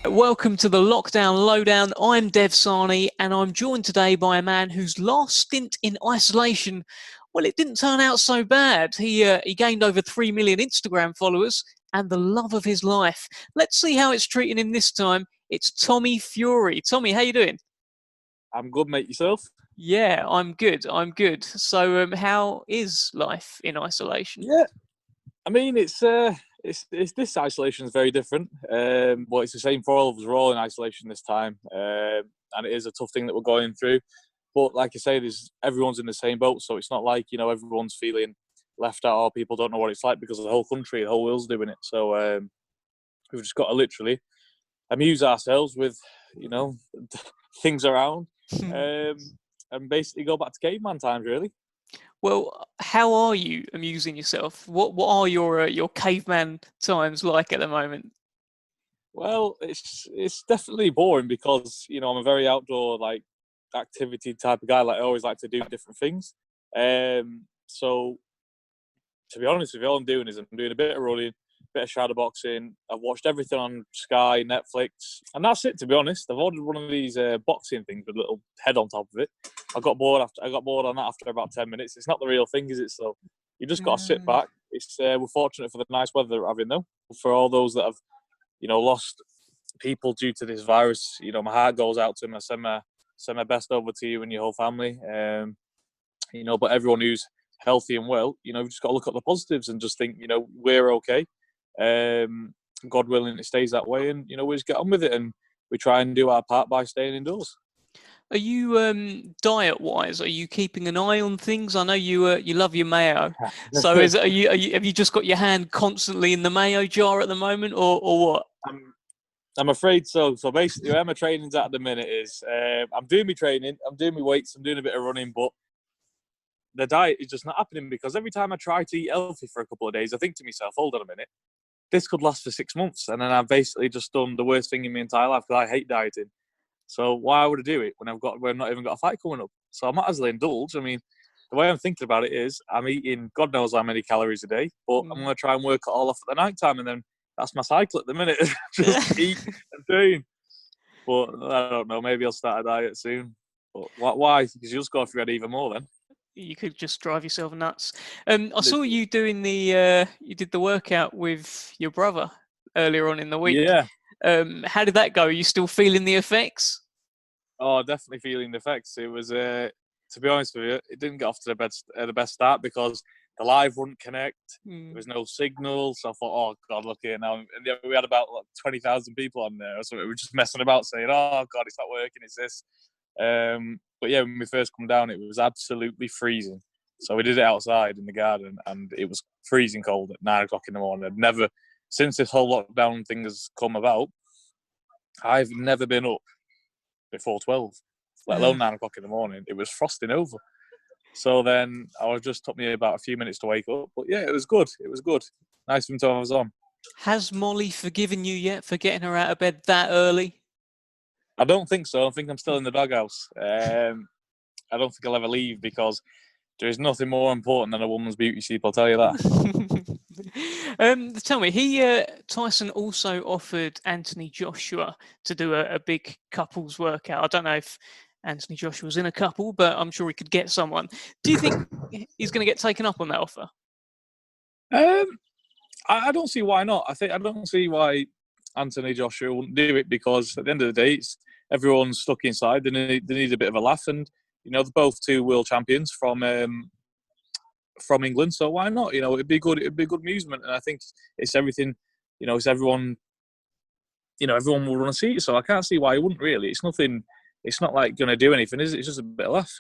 Welcome to the Lockdown Lowdown. I'm Dev Sahni, and I'm joined today by a man whose last stint in isolation, well, it didn't turn out so bad. He gained over 3 million Instagram followers and the love of his life. Let's see how it's treating him this time. It's Tommy Fury. Tommy, how you doing? I'm good, mate. Yourself? Yeah, I'm good. I'm good. So, how is life in isolation? Yeah. I mean, it's this isolation is very different. But it's the same for all of us. We're all in isolation this time, and it is a tough thing that we're going through. But like I say, everyone's in the same boat, so it's not like everyone's feeling left out or people don't know what it's like because the whole country, the whole world's doing it. So we've just got to literally amuse ourselves with things around, and basically go back to caveman times, really. Well, how are you amusing yourself? What are your caveman times like at the moment? Well, it's definitely boring because I'm a very outdoor activity type of guy. Like I always like to do different things. So to be honest with you, all I'm doing is I'm doing a bit of running, a bit of shadow boxing. I've watched everything on Sky, Netflix, and that's it. To be honest, I've ordered one of these boxing things with a little head on top of it. I got bored on that after about 10 minutes. It's not the real thing, is it? So you just got to sit back. We're fortunate for the nice weather that we're having, though. For all those that have lost people due to this virus, my heart goes out to them. I send my best over to you and your whole family. But everyone who's healthy and well, we've just got to look at the positives and just think, we're okay. God willing, it stays that way, and we just get on with it, and we try and do our part by staying indoors. Are you diet-wise? Are you keeping an eye on things? I know you love your mayo. So have you just got your hand constantly in the mayo jar at the moment, or what? I'm afraid so. So basically, where my training's at the minute is I'm doing my training, I'm doing my weights, I'm doing a bit of running, but the diet is just not happening because every time I try to eat healthy for a couple of days, I think to myself, hold on a minute, this could last for 6 months, and then I've basically just done the worst thing in my entire life because I hate dieting. So why would I do it when we've not even got a fight coming up? So I might as well indulge. I mean, the way I'm thinking about it is I'm eating God knows how many calories a day, but I'm going to try and work it all off at the night time, and then that's my cycle at the minute. Just eat and train. But I don't know. Maybe I'll start a diet soon. But why? Because you'll just go off your head even more then. You could just drive yourself nuts. I saw you doing you did the workout with your brother earlier on in the week. Yeah. How did that go? Are you still feeling the effects? Oh, definitely feeling the effects. It was, to be honest with you, it didn't get off to the best start because the live wouldn't connect. There was no signal. So I thought, oh, God, look here now. And we had about 20,000 people on there. So we were just messing about saying, oh, God, it's not working. It's this. But yeah, when we first come down, it was absolutely freezing. So we did it outside in the garden, and it was freezing cold at 9 o'clock in the morning. I'd never, since this whole lockdown thing has come about, I've never been up before 12, let alone 9 o'clock in the morning. It was frosting over. So then just took me about a few minutes to wake up. But yeah, it was good. It was good. Nice of him to have us on. Has Molly forgiven you yet for getting her out of bed that early? I don't think so. I think I'm still in the doghouse. I don't think I'll ever leave because there is nothing more important than a woman's beauty sleep, I'll tell you that. Tell me, Tyson also offered Anthony Joshua to do a big couples workout. I don't know if Anthony Joshua's in a couple, but I'm sure he could get someone. Do you think he's going to get taken up on that offer? I don't see why not. I don't see why Anthony Joshua wouldn't do it because at the end of the day, everyone's stuck inside. They need a bit of a laugh, and they're both two world champions from England, so why not? It'd be good. It'd be good amusement, and I think it's everything. It's everyone. Everyone will want to see it, so I can't see why he wouldn't. Really, it's nothing. It's not like going to do anything, is it? It's just a bit of laugh,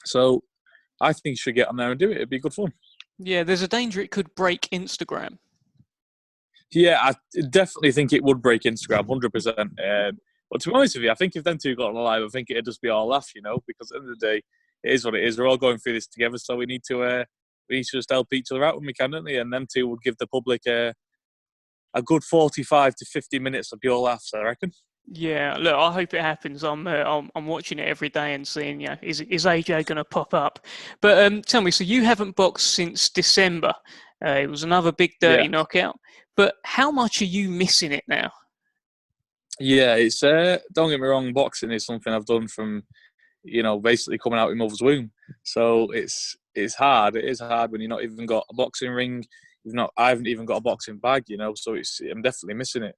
So I think you should get on there and do it. It'd be good fun. Yeah, there's a danger it could break Instagram. Yeah, I definitely think it would break Instagram, 100%. But to be honest with you, I think if them two got on live, I think it'd just be all laugh, because at the end of the day, it is what it is. We're all going through this together, so we need to just help each other out when we can, don't we? And them two would give the public a good 45 to 50 minutes of pure laughs, I reckon. Yeah, look, I hope it happens. I'm watching it every day and seeing, is AJ going to pop up? But tell me, so you haven't boxed since December. It was another big dirty knockout. But how much are you missing it now? Yeah, it's don't get me wrong, boxing is something I've done from basically coming out of mother's womb. So it's hard. It is hard when you've not even got a boxing ring. I haven't even got a boxing bag. So I'm definitely missing it.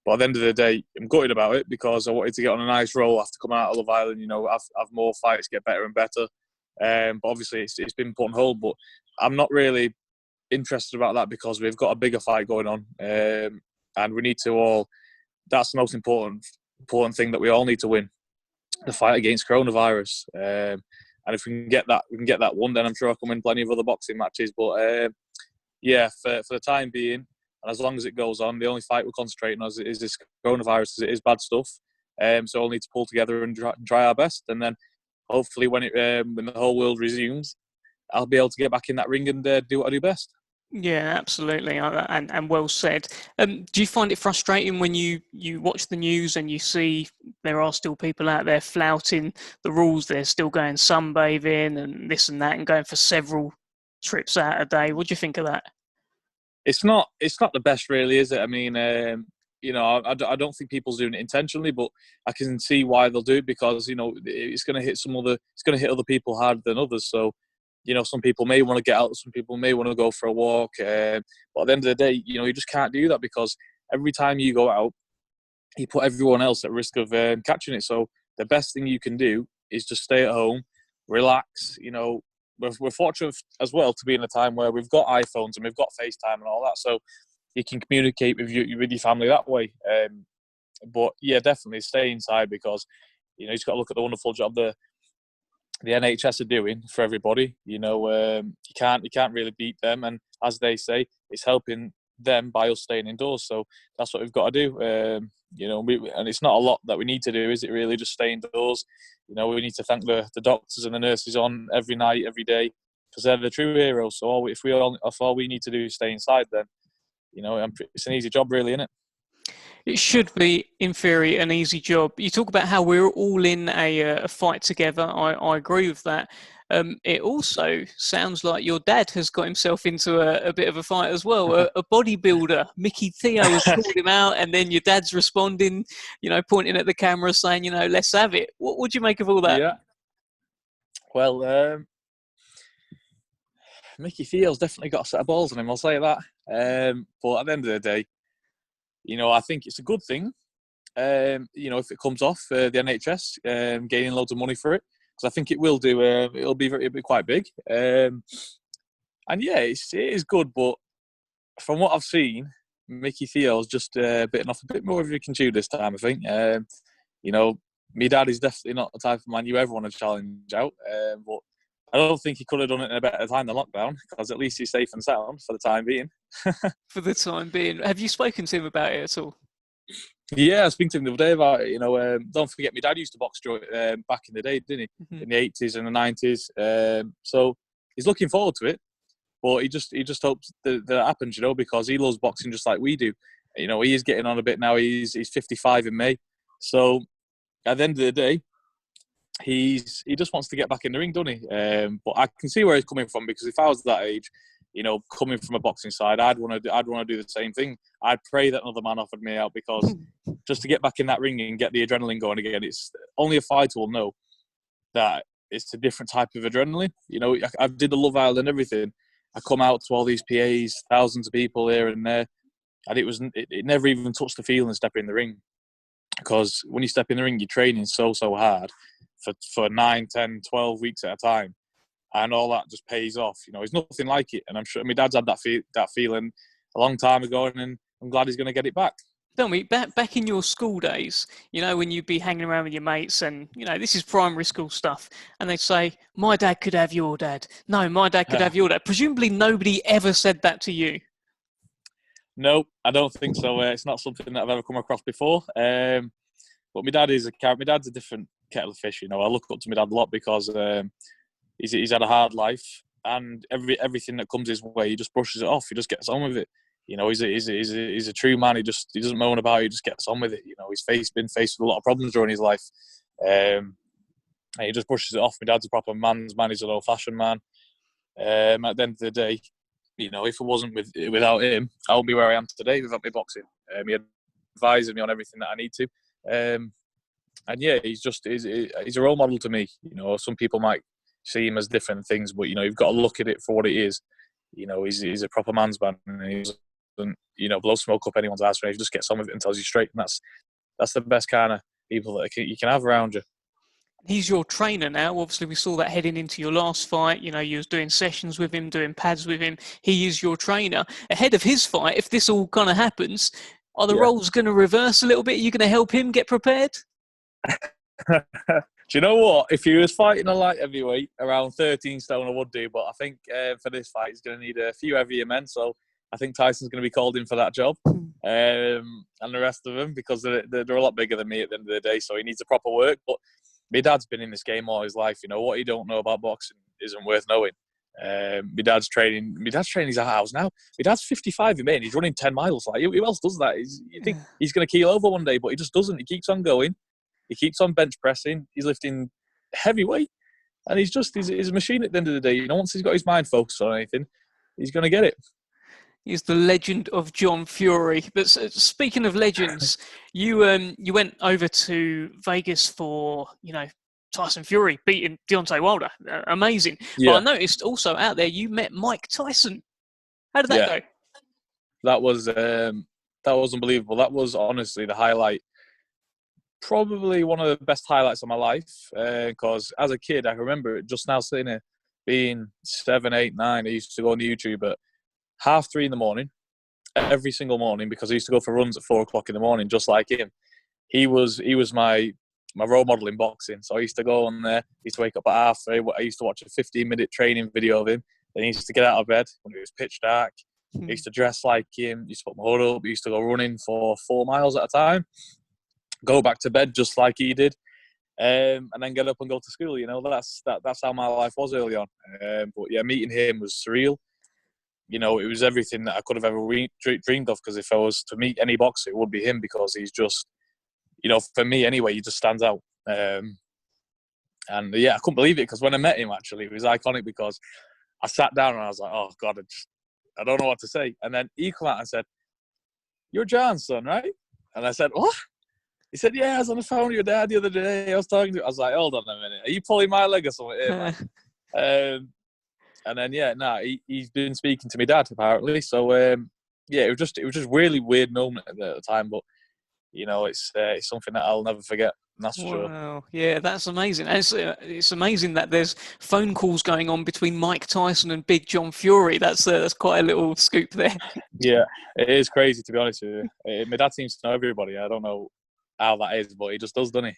But at the end of the day, I'm gutted about it because I wanted to get on a nice roll after coming out of Love Island. Have more fights, get better and better. But obviously, it's been put on hold. But I'm not really interested about that because we've got a bigger fight going on, and we need to all. That's the most important thing that we all need to win: the fight against coronavirus. And if we can get that one, then I'm sure I can win plenty of other boxing matches. But yeah, for the time being, and as long as it goes on, the only fight we're concentrating on is this coronavirus, because it is bad stuff. So we'll need to pull together and try our best, and then hopefully when the whole world resumes, I'll be able to get back in that ring and do what I do best. Yeah, absolutely, and well said. Do you find it frustrating when you watch the news and you see there are still people out there flouting the rules? They're still going sunbathing and this and that, and going for several trips out a day. What do you think of that? It's not the best, really, is it? I mean, I don't think people's doing it intentionally, but I can see why they'll do it because it's going to hit other people harder than others. So, some people may want to get out, some people may want to go for a walk, but at the end of the day, you just can't do that because every time you go out, you put everyone else at risk of catching it. So the best thing you can do is just stay at home, relax. We're fortunate as well to be in a time where we've got iPhones and we've got FaceTime and all that, so you can communicate with your family that way. But yeah, definitely stay inside because you just got to look at the wonderful job the NHS are doing for everybody. You can't really beat them, and as they say, it's helping them by us staying indoors. So that's what we've got to do. And it's not a lot that we need to do, is it? Really, just stay indoors. We need to thank the doctors and the nurses on every night, every day, because they're the true heroes. So if all we need to do is stay inside, then it's an easy job, really, isn't it? It should be, in theory, an easy job. You talk about how we're all in a fight together. I agree with that. It also sounds like your dad has got himself into a bit of a fight as well. A bodybuilder, Mickey Theo, has called him out, and then your dad's responding, pointing at the camera saying, let's have it. What would you make of all that? Yeah. Well, Mickey Theo's definitely got a set of balls on him, I'll say that. But at the end of the day, I think it's a good thing. If it comes off the NHS gaining loads of money for it, because I think it will do. It'll be quite big. And yeah, it is good. But from what I've seen, Mickey Theo's just bitten off a bit more of you can chew this time, I think. My dad is definitely not the type of man you ever want to challenge out. But I don't think he could have done it in a better time than lockdown, because at least he's safe and sound for the time being. For the time being. Have you spoken to him about it at all? Yeah, I was speaking to him the other day about it. Don't forget, my dad used to box back in the day, didn't he? Mm-hmm. In the 80s and the 90s. So he's looking forward to it, but he just hopes that happens, because he loves boxing just like we do. He is getting on a bit now. He's 55 in May. So at the end of the day, he just wants to get back in the ring, doesn't he? But I can see where he's coming from, because if I was that age, coming from a boxing side, I'd want to do the same thing. I'd pray that another man offered me out, because just to get back in that ring and get the adrenaline going again, it's only a fighter will know that it's a different type of adrenaline. I did the Love Island and everything. I come out to all these PAs, thousands of people here and there, and it never even touched the feeling of stepping in the ring. Because when you step in the ring, you're training so hard for 9, 10, 12 weeks at a time. And all that just pays off. It's nothing like it. And I'm sure my dad's had that feeling a long time ago, and I'm glad he's going to get it back. Tell me, back in your school days, when you'd be hanging around with your mates and, this is primary school stuff, and they'd say, my dad could have your dad. No, my dad could have your dad. Presumably nobody ever said that to you. No, I don't think so. It's not something that I've ever come across before. But my dad is my dad's a different kettle of fish. I look up to my dad a lot because he's had a hard life, and everything that comes his way, he just brushes it off. He just gets on with it. He's a true man. He doesn't moan about it. He just gets on with it. He's been faced with a lot of problems during his life, and he just brushes it off. My dad's a proper man's man. He's an old-fashioned man. At the end of the day, if it wasn't without him, I wouldn't be where I am today without my boxing. He had advises me on everything that I need to. And yeah, he's a role model to me. You know, some people might see him as different things, but you know, you've got to look at it for what it is. You know, he's a proper man's man, and he doesn't, you know, blow smoke up anyone's ass. He just gets on with it and tells you straight, and that's the best kind of people that you can have around you. He's your trainer now. Obviously, we saw that heading into your last fight. You know, you was doing sessions with him, doing pads with him. He is your trainer. Ahead of his fight, if this all kind of happens, are the roles going to reverse a little bit? Are you going to help him get prepared? Do you know what? If he was fighting a light heavyweight around 13 stone, I would do. But I think for this fight, he's going to need a few heavier men. So I think Tyson's going to be called in for that job, and the rest of them, because they're a lot bigger than me at the end of the day. So he needs a proper work. But my dad's been in this game all his life. You know, what he don't know about boxing isn't worth knowing. My dad's training his house now. My dad's 55 and he's running 10 miles. Like, who else does that? You think he's going to keel over one day, but he just doesn't. He keeps on going. He keeps on bench pressing. He's lifting heavyweight, and he's a machine at the end of the day. You know, once he's got his mind focused on anything, he's going to get it. He's the legend of John Fury. But speaking of legends, you went over to Vegas for, you know, Tyson Fury beating Deontay Wilder. Amazing. Yeah. But I noticed also out there you met Mike Tyson. How did that go? That was unbelievable. That was honestly the highlight. Probably one of the best highlights of my life, because as a kid, I remember it just now sitting here, being 7, 8, 9. I used to go on YouTube at 3:30 in the morning, every single morning, because I used to go for runs at 4 o'clock in the morning, just like him. He was my role model in boxing. So I used to go on there. I used to wake up at 3:30. I used to watch a 15-minute training video of him. Then he used to get out of bed when it was pitch dark. I used to dress like him. I used to put my hood up. I used to go running for 4 miles at a time. Go back to bed just like he did, and then get up and go to school. You know, that's how my life was early on. But yeah, meeting him was surreal. You know, it was everything that I could have ever dreamed of. Because if I was to meet any boxer, it would be him, because he's just, you know, for me anyway, he just stands out. And yeah, I couldn't believe it, because when I met him, actually, it was iconic, because I sat down and I was like, oh God, I don't know what to say. And then he came out and said, "You're John's son, right?" And I said, "What?" He said, "Yeah, I was on the phone with your dad the other day. I was talking to him." I was like, "Hold on a minute. Are you pulling my leg or something here, man?" And then, he's been speaking to my dad, apparently. So, yeah, it was just really weird moment at the time. But, you know, it's something that I'll never forget. That's for sure. Wow, yeah, that's amazing. And it's amazing that there's phone calls going on between Mike Tyson and Big John Fury. That's quite a little scoop there. Yeah, it is crazy, to be honest with you. My dad seems to know everybody. I don't know how that is, but he just does, doesn't he?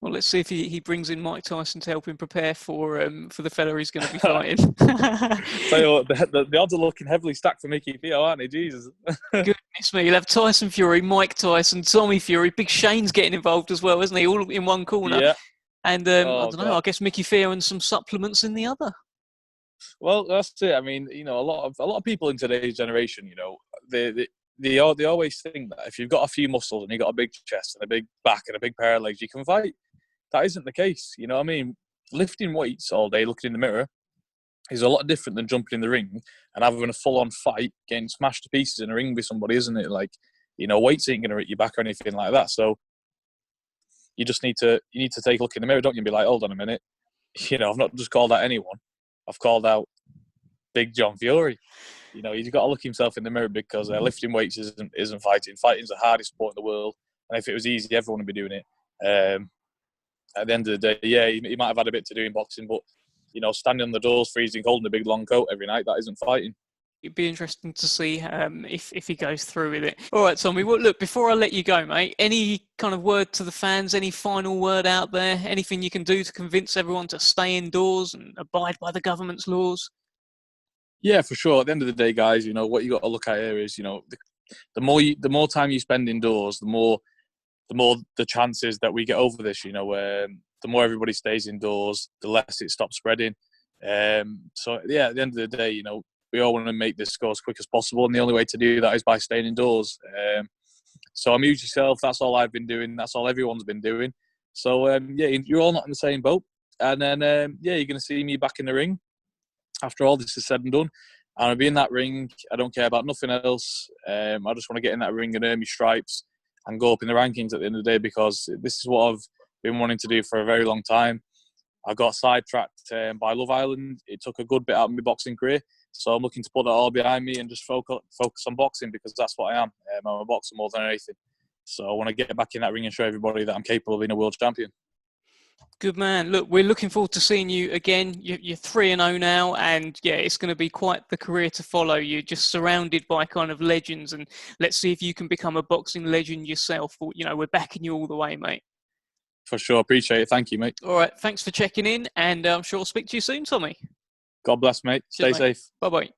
Well, let's see if he brings in Mike Tyson to help him prepare for the fella he's going to be fighting. Tell you what, the odds are looking heavily stacked for Mickey Theo, aren't they? Jesus. Goodness me, you'll have Tyson Fury, Mike Tyson, Tommy Fury, Big Shane's getting involved as well, isn't he? All in one corner. Yeah. And I don't know, I guess Mickey Theo and some supplements in the other. Well, that's it. I mean, you know, a lot of people in today's generation, you know, they always think that if you've got a few muscles and you've got a big chest and a big back and a big pair of legs, you can fight. That isn't the case. You know what I mean? Lifting weights all day, looking in the mirror, is a lot different than jumping in the ring and having a full-on fight, getting smashed to pieces in a ring with somebody, isn't it? Like, you know, weights ain't going to hurt your back or anything like that. So you just need to take a look in the mirror, don't you, and be like, hold on a minute. You know, I've not just called out anyone. I've called out Big John Fury. You know, he's got to look himself in the mirror, because lifting weights isn't fighting. Fighting's the hardest sport in the world. And if it was easy, everyone would be doing it. At the end of the day, yeah, he might have had a bit to do in boxing, but, you know, standing on the doors, freezing cold in a big long coat every night, that isn't fighting. It'd be interesting to see if he goes through with it. All right, Tommy, well, look, before I let you go, mate, any kind of word to the fans, any final word out there, anything you can do to convince everyone to stay indoors and abide by the government's laws? Yeah, for sure. At the end of the day, guys, you know, what you got to look at here is, you know, the more time you spend indoors, the more the chances that we get over this. You know, the more everybody stays indoors, the less it stops spreading. So yeah, at the end of the day, you know, we all want to make this go as quick as possible, and the only way to do that is by staying indoors. So amuse yourself. That's all I've been doing. That's all everyone's been doing. So yeah, you're all not in the same boat. And then yeah, you're going to see me back in the ring after all this is said and done. And I'll be in that ring. I don't care about nothing else. I just want to get in that ring and earn my stripes and go up in the rankings at the end of the day, because this is what I've been wanting to do for a very long time. I got sidetracked by Love Island. It took a good bit out of my boxing career. So I'm looking to put that all behind me and just focus on boxing, because that's what I am. I'm a boxer more than anything. So I want to get back in that ring and show everybody that I'm capable of being a world champion. Good man. Look, we're looking forward to seeing you again. You're 3-0 now, and yeah, it's going to be quite the career to follow. You're just surrounded by kind of legends, and let's see if you can become a boxing legend yourself. You know, we're backing you all the way, mate. For sure. Appreciate it. Thank you, mate. All right. Thanks for checking in, and I'm sure I'll speak to you soon, Tommy. God bless, mate. Stay safe. Bye-bye.